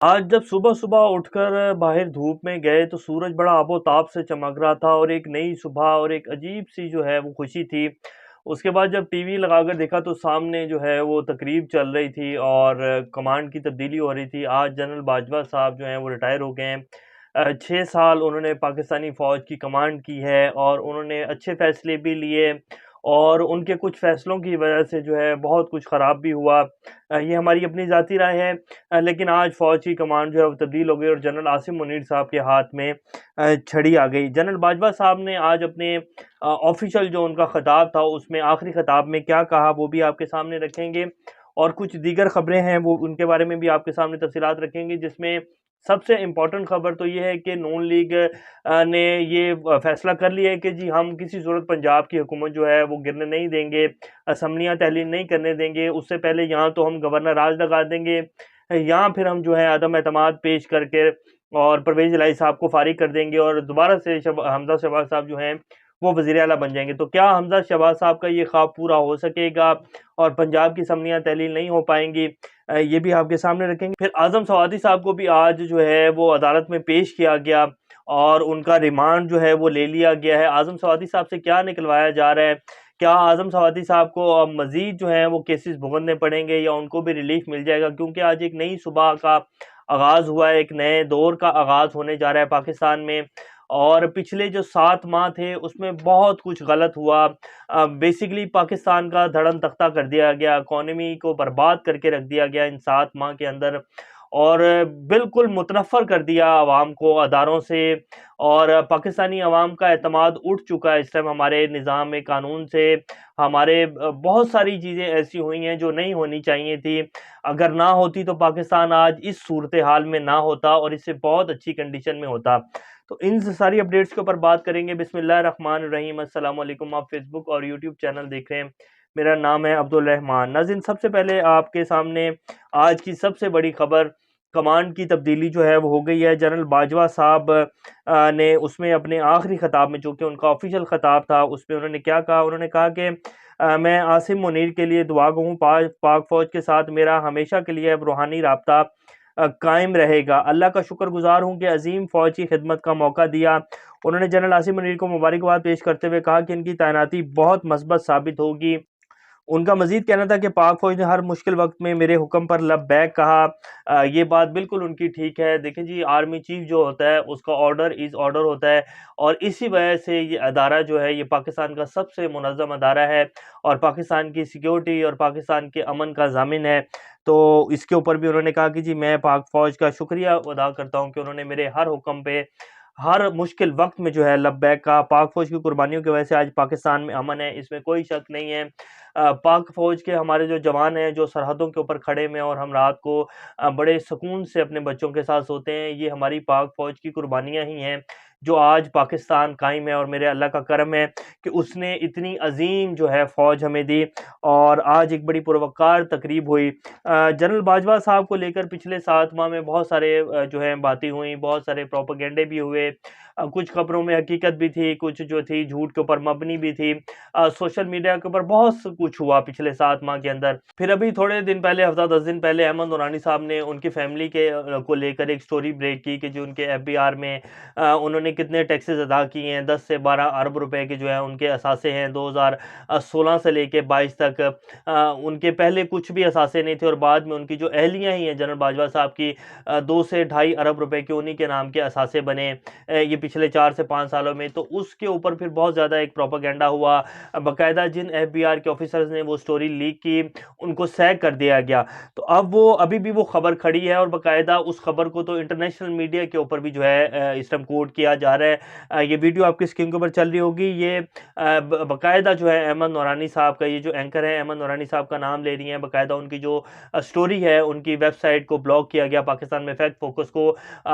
आज जब सुबह-सुबह उठकर बाहर धूप में गए तो सूरज बड़ा आबो-ताब से चमक रहा था और एक नई सुबह और एक अजीब-सी जो है वो खुशी थी। उसके बाद जब टीवी लगाकर देखा तो सामने जो है वो तकरीब चल रही थी और कमांड की तब्दीली हो रही थी। आज जनरल बाजवा साहब जो हैं वो रिटायर हो गए हैं। 6 साल उन्होंने पाकिस्तानी फ़ौज की कमांड की है और उन्होंने अच्छे फ़ैसले भी लिए और उनके कुछ फ़ैसलों की वजह से जो है बहुत कुछ ख़राब भी हुआ। ये हमारी अपनी ज़ाती राय है। लेकिन आज फ़ौज की कमान जो है वो तब्दील हो गई और जनरल आसिम मुनीर साहब के हाथ में छड़ी आ गई। जनरल बाजवा साहब ने आज अपने ऑफ़िशियल जो उनका ख़िताब था उसमें आखिरी ख़िताब में क्या कहा वो भी आपके सामने रखेंगे और कुछ दीगर ख़बरें हैं वो उनके बारे में भी आपके सामने तफ़सीलात रखेंगे, जिसमें सबसे इम्पोर्टेंट ख़बर तो ये है कि नून लीग ने ये फ़ैसला कर लिया है कि जी हम किसी सूरत पंजाब की हुकूमत जो है वो गिरने नहीं देंगे, असम्बलियाँ तहलील नहीं करने देंगे। उससे पहले यहाँ तो हम गवर्नर राज लगा देंगे, या फिर हम जो है अदम एतमाद पेश करके और परवेज़ इलाही साहब को फ़ारिग कर देंगे और दोबारा से हमज़ा शहबाज साहब जो हैं वो वज़ीर आला बन जाएँगे। तो क्या हमज़ा शहबाज साहब का ये ख्वाब पूरा हो सकेगा और पंजाब की असम्बलियाँ तहलील नहीं हो पाएँगी? ये भी आपके सामने रखेंगे। फिर आज़म सवादी साहब को भी आज जो है वो अदालत में पेश किया गया और उनका रिमांड जो है वो ले लिया गया है। आज़म सवादी साहब से क्या निकलवाया जा रहा है? क्या आज़म सवादी साहब को अब मज़ीद जो है वो केसेस भुगतने पड़ेंगे या उनको भी रिलीफ मिल जाएगा? क्योंकि आज एक नई सुबह का आगाज़ हुआ है, एक नए दौर का आगाज़ होने जा रहा है पाकिस्तान में और पिछले जो 7 माह थे उसमें बहुत कुछ गलत हुआ। बेसिकली पाकिस्तान का धड़म-तख्ता कर दिया गया, इकॉनमी को बर्बाद करके रख दिया गया इन 7 माह के अंदर और बिल्कुल मुतनफ़्फ़र कर दिया अवाम को अदारों से और पाकिस्तानी अवाम का एतमाद उठ चुका है इस टाइम हमारे निज़ाम कानून से। हमारे बहुत सारी चीज़ें ऐसी हुई हैं जो नहीं होनी चाहिए थी। अगर ना होती तो पाकिस्तान आज इस सूरत-ए-हाल में ना होता और इससे बहुत अच्छी कंडीशन में होता। तो इन सारी अपडेट्स के ऊपर बात करेंगे। बिस्मिल्लाहिर्रहमानिर्रहीम। अस्सलाम वालेकुम। आप फ़ेसबुक और यूट्यूब चैनल देख रहे हैं। मेरा नाम है अब्दुल रहमान। नाज़रीन, सबसे पहले आपके सामने आज की सबसे बड़ी खबर कमांड की तब्दीली जो है वो हो गई है। जनरल बाजवा साहब ने उसमें अपने आखिरी खिताब में, जो कि उनका ऑफिशियल खिताब था, उसमें उन्होंने क्या कहा? उन्होंने कहा कि मैं आसिम मुनीर के लिए दुआ गो हूँ, पाक फ़ौज के साथ मेरा हमेशा के लिए अब रूहानी राब्ता कायम रहेगा। अल्लाह का शुक्रगुज़ार हूँ कि अज़ीम फ़ौज की खिदमत का मौका दिया। उन्होंने जनरल आसिम मुनीर को मुबारकबाद पेश करते हुए कहा कि इनकी तैनाती बहुत मस्बत साबित होगी। उनका मज़ीद कहना था कि पाक फ़ौज ने हर मुश्किल वक़्त में मेरे हुक्म पर लब्बैक कहा। ये बात बिल्कुल उनकी ठीक है। देखें जी, आर्मी चीफ़ जो होता है उसका ऑर्डर इज़ ऑर्डर होता है और इसी वजह से ये अदारा जो है ये पाकिस्तान का सबसे मुनज़्ज़म अदारा है और पाकिस्तान की सिक्योरिटी और पाकिस्तान के अमन का ज़ामिन है। तो इसके ऊपर भी उन्होंने कहा कि जी मैं पाक फ़ौज का शुक्रिया अदा करता हूँ कि उन्होंने मेरे हर हुक्म पे हर मुश्किल वक़्त में जो है लब्बैक कहा। पाक फ़ौज की कुर्बानियों की वजह से आज पाकिस्तान में अमन है, इसमें कोई शक नहीं है। पाक फ़ौज के हमारे जो जवान हैं, जो सरहदों के ऊपर खड़े में और हम रात को बड़े सुकून से अपने बच्चों के साथ सोते हैं, ये हमारी पाक फ़ौज की कुर्बानियाँ ही हैं, जो आज पाकिस्तान कायम है और मेरे अल्लाह का करम है कि उसने इतनी अज़ीम जो है फ़ौज हमें दी और आज एक बड़ी पुरवकार तकरीब हुई। जनरल बाजवा साहब को लेकर पिछले 7 माह में बहुत सारे जो है बातें हुई, बहुत सारे प्रोपेगेंडे भी हुए। कुछ खबरों में हकीकत भी थी, कुछ जो थी झूठ के ऊपर मबनी भी थी। सोशल मीडिया के ऊपर बहुत स कुछ हुआ पिछले 7 माह के अंदर। फिर अभी थोड़े दिन पहले, हफ़्ता 10 दिन पहले अहमद नूरानी साहब ने उनकी फैमिली के को लेकर एक स्टोरी ब्रेक की कि जो उनके एफबीआर में उन्होंने कितने टैक्सेस अदा किए हैं। 10 से 12 अरब रुपए के जो है उनके असासे हैं 2016 से लेके 22 तक। उनके पहले कुछ भी असासे नहीं थे और बाद में उनकी जो अहलियाँ ही हैं जनरल बाजवा साहब की 2 से ढाई अरब रुपए के उन्हीं के नाम के असासे बने ये पिछले 4 से 5 सालों में। तो उसके ऊपर फिर बहुत ज़्यादा एक प्रोपेगेंडा हुआ। बाकायदा जिन एफबीआर के ऑफिसर्स ने वो स्टोरी लीक की, उनको सैक कर दिया गया। तो अब वो अभी भी वो खबर खड़ी है और बाकायदा उस खबर को तो इंटरनेशनल मीडिया के ऊपर भी जो है इस टाइम कोट किया जा रहा है। ये वीडियो आपकी स्क्रीन के ऊपर चल रही होगी। ये बाकायदा जो है अहमद नूरानी साहब का, ये जो एंकर है अहमद नूरानी साहब का नाम ले रही हैं। बाकायदा उनकी जो स्टोरी है, उनकी वेबसाइट को ब्लॉक किया गया पाकिस्तान में फैक्ट फोकस को।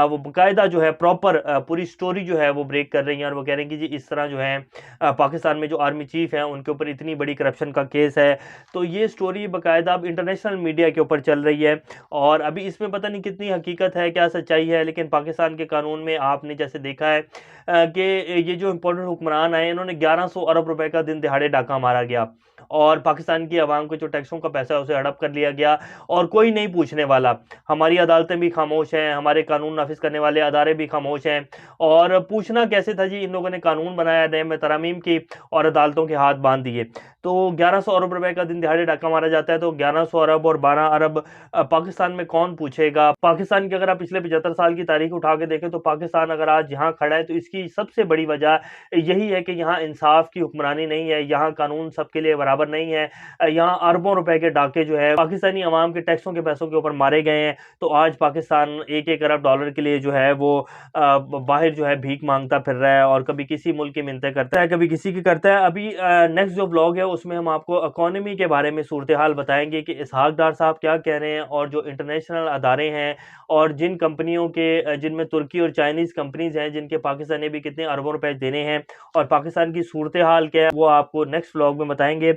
वो बाकायदा जो है प्रॉपर पूरी स्टोरी जो है वो ब्रेक कर रही हैं और वो कह रही हैं कि जी इस तरह जो है पाकिस्तान में जो आर्मी चीफ हैं उनके ऊपर इतनी बड़ी करप्शन का केस है। तो ये स्टोरी बाकायदा अब इंटरनेशनल मीडिया के ऊपर चल रही है और अभी इसमें पता नहीं कितनी हकीकत है, क्या सच्चाई है, लेकिन पाकिस्तान के कानून में आपने जैसे देखा है कि ये जो इम्पोर्टेंट हुक्मरान आए, इन्होंने 1100 अरब रुपए का दिन दिहाड़े डाका मारा गया। और पाकिस्तान की आवाम के जो टैक्सों का पैसा है उसे हड़प कर लिया गया और कोई नहीं पूछने वाला। हमारी अदालतें भी खामोश हैं, हमारे कानून नाफिज करने वाले अदारे भी खामोश हैं। और पूछना कैसे था जी, इन लोगों ने कानून बनाया, नए में तरामीम की और अदालतों के हाथ बांध दिए। तो 1100 अरब रुपए का दिन दिहाड़े डाका मारा जाता है, तो 1100 अरब और 12 अरब पाकिस्तान में कौन पूछेगा। पाकिस्तान की अगर आप पिछले 75 साल की तारीख उठा के देखें तो पाकिस्तान अगर आज यहाँ खड़ा है तो इसकी सबसे बड़ी वजह यही है कि यहाँ इंसाफ की हुक्मरानी नहीं है, यहाँ कानून सबके लिए बराबर नहीं है, यहाँ अरबों रुपए के डाके जो है पाकिस्तानी अवाम के टैक्सों के पैसों के ऊपर मारे गए हैं। तो आज पाकिस्तान एक एक अरब डॉलर के लिए जो है वो बाहर जो है भीख मांगता फिर रहा है और कभी किसी मुल्क की मिन्नतें करता है, कभी किसी की करता है। अभी नेक्स्ट जो ब्लॉग है उसमें हम आपको इकोनॉमी के बारे में सूरत हाल बताएंगे कि इसहाक डार साहब क्या कह रहे हैं और जो इंटरनेशनल अदारे हैं और जिन कंपनियों के जिनमें तुर्की और चाइनीज़ कंपनीज हैं जिनके पाकिस्तान ने भी कितने अरबों रुपए देने हैं और पाकिस्तान की सूरत हाल क्या है वो आपको नेक्स्ट व्लॉग में बताएंगे।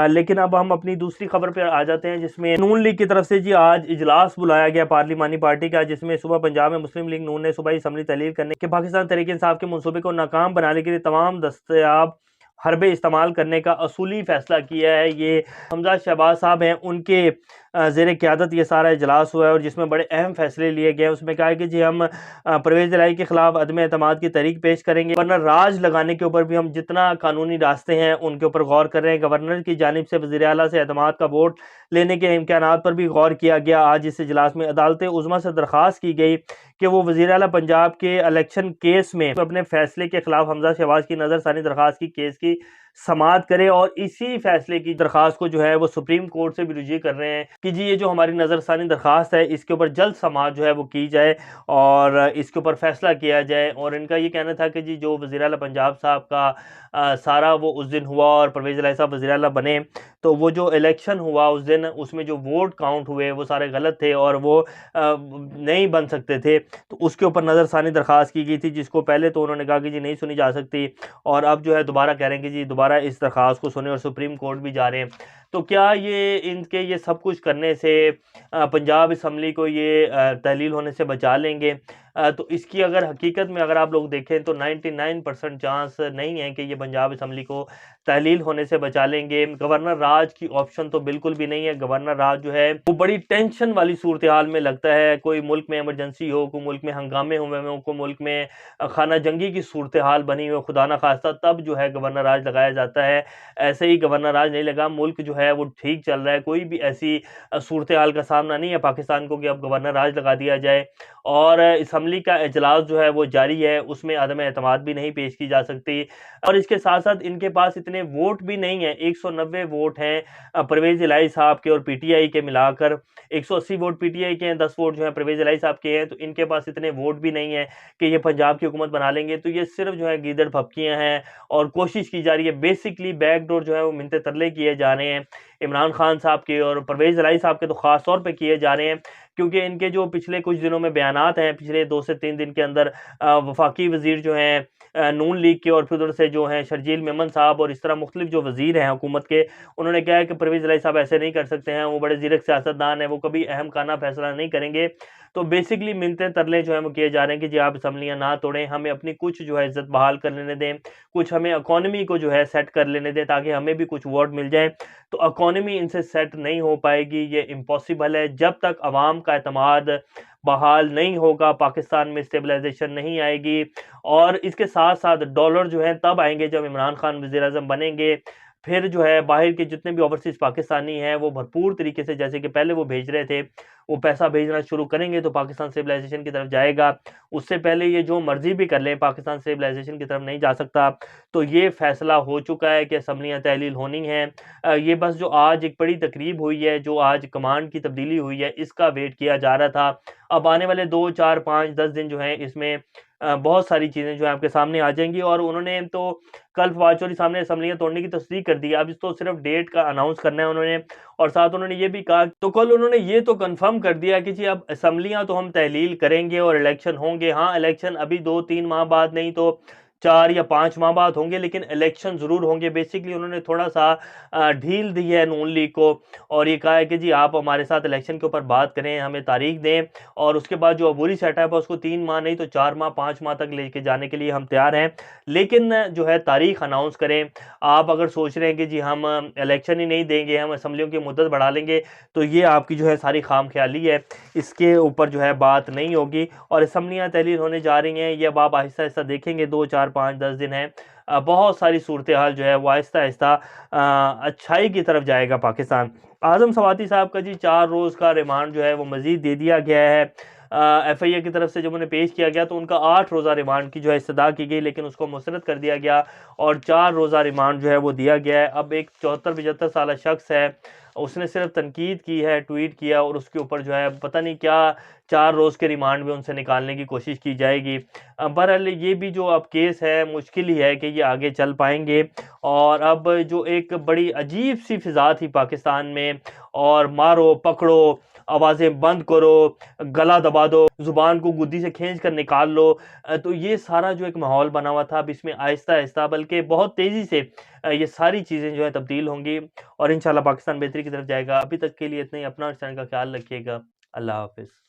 लेकिन अब हम अपनी दूसरी खबर पर आ जाते हैं जिसमें नून लीग की तरफ से जी आज इजलास बुलाया गया पार्लिमानी पार्टी का, जिसमें सुबह पंजाब में मुस्लिम लीग नून ने सूबाई असम्बली तहलील करने के पाकिस्तान तहरीक इंसाफ के मनसूबे को नाकाम बनाने के लिए तमाम दस्तयाब हरबे इस्तेमाल करने का असूली फैसला किया है। ये हमजा शहबाज साहब हैं, उनके ज़ेर क़यादत ये सारा इजलास हुआ है और जिसमें बड़े अहम फैसले लिए गए हैं। उसमें कहा है कि जी हम परवेज़ इलाही के खिलाफ अदम एतमाद की तहरीक पेश करेंगे, वरना राज लगाने के ऊपर भी हम जितना कानूनी रास्ते हैं उनके ऊपर गौर कर रहे हैं। गवर्नर की जानिब से वज़ीर आला से एतमाद का वोट लेने के इम्कानात पर भी गौर किया गया। आज इस इजलास में अदालत उज़्मा से दरख्वास्त की गई कि वो वज़ीर आला पंजाब के इलेक्शन केस में अपने फैसले के खिलाफ हमजा शहबाज की नज़रसानी दरख्वास्त की केस की समाअत करे और इसी फैसले की दरख्वास्त को जो है वो सुप्रीम कोर्ट से भी रुजू कर रहे हैं कि जी ये जो हमारी नज़रसानी दरख्वास्त है इसके ऊपर जल्द समाअत जो है वो की जाए और इसके ऊपर फैसला किया जाए। और इनका ये कहना था कि जी जो वज़ीर आला पंजाब साहब का सारा वो उस दिन हुआ और परवेज़ इलाही साहब वज़ीर आला बने तो वो जो इलेक्शन हुआ उस दिन उसमें जो वोट काउंट हुए वो सारे गलत थे और वो नहीं बन सकते थे। तो उसके ऊपर नज़रसानी दरख्वास्त की गई थी जिसको पहले तो उन्होंने कहा कि जी नहीं सुनी जा सकती और अब जो है दोबारा कह रहे हैं कि जी दोबारा इस दरख्वास्त को सुने और सुप्रीम कोर्ट भी जा रहे हैं। तो क्या ये इनके ये सब कुछ करने से पंजाब असम्बली को ये तहलील होने से बचा लेंगे? तो इसकी अगर हकीकत में अगर आप लोग देखें तो 99% चांस नहीं है कि ये पंजाब असम्बली को तहलील होने से बचा लेंगे। गवर्नर राज की ऑप्शन तो बिल्कुल भी नहीं है। गवर्नर राज जो है वो बड़ी टेंशन वाली सूरत हाल में लगता है। कोई मुल्क में इमरजेंसी हो, कोई मुल्क में हंगामे हुए हों, कोई मुल्क में खाना जंगी की सूरत हाल बनी हो खुदा ना खास्ता, तब जो है गवर्नर राज लगाया जाता है। ऐसे ही गवर्नर राज नहीं लगा, मुल्क जो है वो ठीक चल रहा है, कोई भी ऐसी सूरत हाल का सामना नहीं है पाकिस्तान को कि अब गवर्नर राज लगा दिया जाए। और असम्बली का इजलास जो है वो जारी है, उसमें अदम एतमाद भी नहीं पेश की जा सकती और इसके साथ साथ इनके पास इतने वोट भी नहीं है। 190 वोट हैं परवेज़ इलाही साहब के और पीटीआई के मिलाकर, 180 वोट पीटीआई के हैं, 10 वोट जो है परवेज़ इलाही साहब के हैं। तो इनके पास इतने वोट भी नहीं है कि ये पंजाब की हुकूमत बना लेंगे। तो ये सिर्फ जो है गीदड़ फपकियाँ हैं और कोशिश की जा रही है। बेसिकली बैकडोर जो है वो मिन्नतें तरले किए जा रहे हैं इमरान खान साहब के और परवेज़ इलाही साहब के, तो ख़ास तौर पे किए जा रहे हैं क्योंकि इनके जो पिछले कुछ दिनों में बयानात हैं, पिछले 2 से 3 दिन के अंदर वफाकी वज़ीर जो हैं नून लीग के और फिर उधर से जो हैं शर्जील मेमन साहब और इस तरह मुख्तलिफ जो वज़ीर हैं हुकूमत के, उन्होंने कहा है कि परवेज़ इलाही साहब ऐसे नहीं कर सकते हैं, वो बड़े ज़ीरक सियासतदान हैं, वो कभी अहम खाना फैसला नहीं करेंगे। तो बेसिकली मिन्नतें तरले जो हैं वो किए जा रहे हैं कि जी आप असम्बलियाँ ना तोड़ें, हमें अपनी कुछ जो है इज़्ज़त बहाल कर लेने दें, कुछ हमें इकॉनमी को जो है सेट कर लेने दें ताकि हमें भी कुछ वोट मिल जाएँ। तो इकॉनमी इनसे सेट नहीं हो पाएगी, ये इम्पॉसिबल है। जब तक अवाम का एतमाद बहाल नहीं होगा, पाकिस्तान में स्टेबलाइजेशन नहीं आएगी और इसके साथ-साथ डॉलर जो है तब आएँगे जब इमरान खान वज़ीर-ए-आज़म बनेंगे। फिर जो है बाहर के जितने भी ओवरसीज़ पाकिस्तानी हैं वो भरपूर तरीके से जैसे कि पहले वो भेज रहे थे, वो पैसा भेजना शुरू करेंगे तो पाकिस्तान स्टेबलाइजेशन की तरफ जाएगा। उससे पहले ये जो मर्ज़ी भी कर लें पाकिस्तान स्टेबलाइजेशन की तरफ नहीं जा सकता। तो ये फ़ैसला हो चुका है कि असम्बलियाँ तहलील होनी हैं। ये बस जो आज एक बड़ी तकरीब हुई है, जो आज कमांड की तब्दीली हुई है, इसका वेट किया जा रहा था। अब आने वाले 2, 4, 5, 10 दिन जो हैं इसमें बहुत सारी चीज़ें जो है आपके सामने आ जाएँगी और उन्होंने तो कल फवाद चौधरी साहब ने असम्बलियाँ तोड़ने की तस्दीक कर दी है। अब तो सिर्फ डेट का अनाउंस करना है उन्होंने और साथ उन्होंने ये भी कहा, तो कल उन्होंने ये तो कन्फर्म कर दिया कि जी अब असम्बलियाँ तो हम तहलील करेंगे और इलेक्शन होंगे। हाँ, इलेक्शन अभी 2-3 माह बाद नहीं तो 4 या 5 माह बाद होंगे, लेकिन इलेक्शन ज़रूर होंगे। बेसिकली उन्होंने थोड़ा-सा ढील दी है नून लीग को और ये कहा है कि जी आप हमारे साथ इलेक्शन के ऊपर बात करें, हमें तारीख दें और उसके बाद जो अबूरी सेटअप है उसको 3 माह नहीं तो 4 माह, 5 माह तक लेके जाने के लिए हम तैयार हैं। लेकिन जो है तारीख अनाउंस करें। आप अगर सोच रहे हैं कि जी हम इलेक्शन ही नहीं देंगे, हम असेंबलियों की मुद्दत बढ़ा लेंगे, तो ये आपकी जो है सारी खामख्याली है। इसके ऊपर जो है बात नहीं होगी और असेंबलियाँ तहलील होने जा रही हैं, ये अब आप आहिस्ता-आहिस्ता देखेंगे। 2, 4, 5, 10 दिन हैं। बहुत सारी सूरत-ए-हाल जो है वो आहिस्ता-आहिस्ता अच्छाई की तरफ जाएगा पाकिस्तान। आज़म सवाती साहब का जी 4 रोज़ का रिमांड जो है वो मज़ीद दे दिया गया है। एफआईए की तरफ से जब उन्हें पेश किया गया तो उनका 8 रोज़ा रिमांड की जो है इस्तदा की गई, लेकिन उसको मुस्तरद कर दिया गया और 4 रोज़ा रिमांड जो है वो दिया गया है। अब एक 74-75 साला शख्स है, उसने सिर्फ तनकीद की है, ट्वीट किया और उसके ऊपर जो है पता नहीं क्या 4 रोज़ के रिमांड में उनसे निकालने की कोशिश की जाएगी। बहरहाल ये भी जो अब केस है मुश्किल ही है कि ये आगे चल पाएँगे और अब जो एक बड़ी अजीब-सी फ़िज़ा थी पाकिस्तान में और मारो, पकड़ो, आवाज़ें बंद करो, गला दबा दो, ज़ुबान को गुद्दी से खींच कर निकाल लो। तो ये सारा जो एक माहौल बना हुआ था, अब इसमें आहिस्ता-आहिस्ता बल्कि बहुत तेज़ी से ये सारी चीज़ें जो है तब्दील होंगी और इंशाल्लाह पाकिस्तान बेहतरी की तरफ जाएगा। अभी तक के लिए इतना ही। अपना और इस चैनल का ख़्याल रखिएगा। अल्लाह हाफ़िज़।